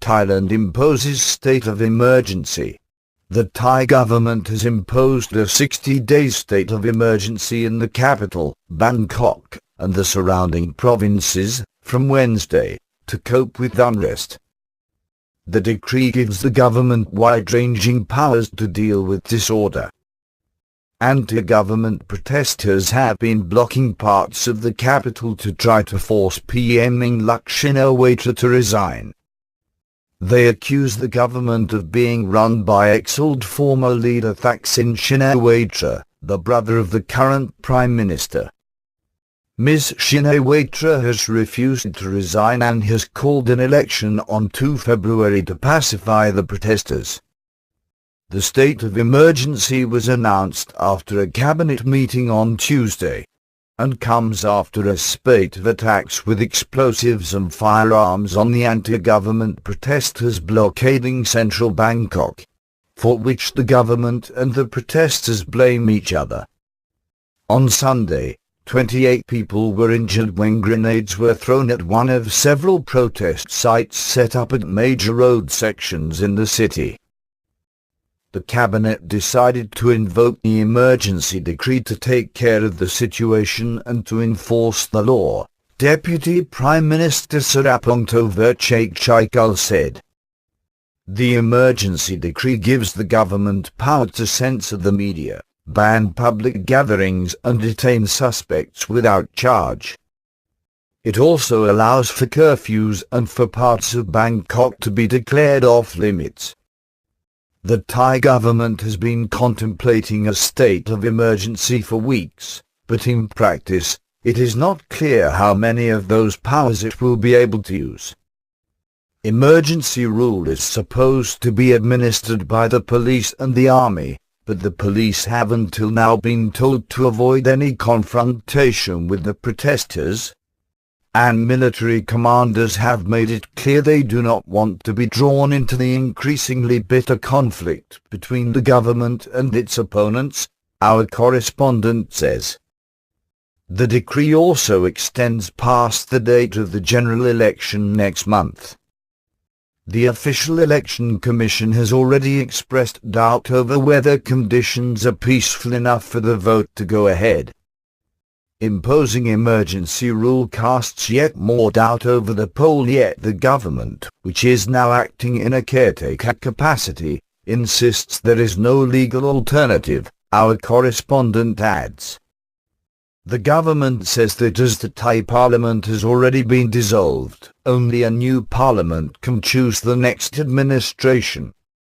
Thailand imposes state of emergency. The Thai government has imposed a 60-day state of emergency in the capital, Bangkok, and the surrounding provinces, from Wednesday, to cope with unrest. The decree gives the government wide-ranging powers to deal with disorder. Anti-government protesters have been blocking parts of the capital to try to force PM Yingluck Shinawatra to resign. They accuse the government of being run by exiled former leader Thaksin Shinawatra, the brother of the current Prime Minister. Ms. Shinawatra has refused to resign and has called an election on 2 February to pacify the protesters. The state of emergency was announced after a cabinet meeting on Tuesday, and comes after a spate of attacks with explosives and firearms on the anti-government protesters blockading central Bangkok, for which the government and the protesters blame each other. On Sunday, 28 people were injured when grenades were thrown at one of several protest sites set up at major road sections in the city. The cabinet decided to invoke the emergency decree to take care of the situation and to enforce the law, Deputy Prime Minister Sarapongto Verchakchaikul said. The emergency decree gives the government power to censor the media, ban public gatherings and detain suspects without charge. It also allows for curfews and for parts of Bangkok to be declared off-limits. The Thai government has been contemplating a state of emergency for weeks, but in practice, it is not clear how many of those powers it will be able to use. Emergency rule is supposed to be administered by the police and the army, but the police have until now been told to avoid any confrontation with the protesters, and military commanders have made it clear they do not want to be drawn into the increasingly bitter conflict between the government and its opponents, our correspondent says. The decree also extends past the date of the general election next month. The official election commission has already expressed doubt over whether conditions are peaceful enough for the vote to go ahead. Imposing emergency rule casts yet more doubt over the poll, yet the government, which is now acting in a caretaker capacity, insists there is no legal alternative, our correspondent adds. The government says that as the Thai parliament has already been dissolved, only a new parliament can choose the next administration.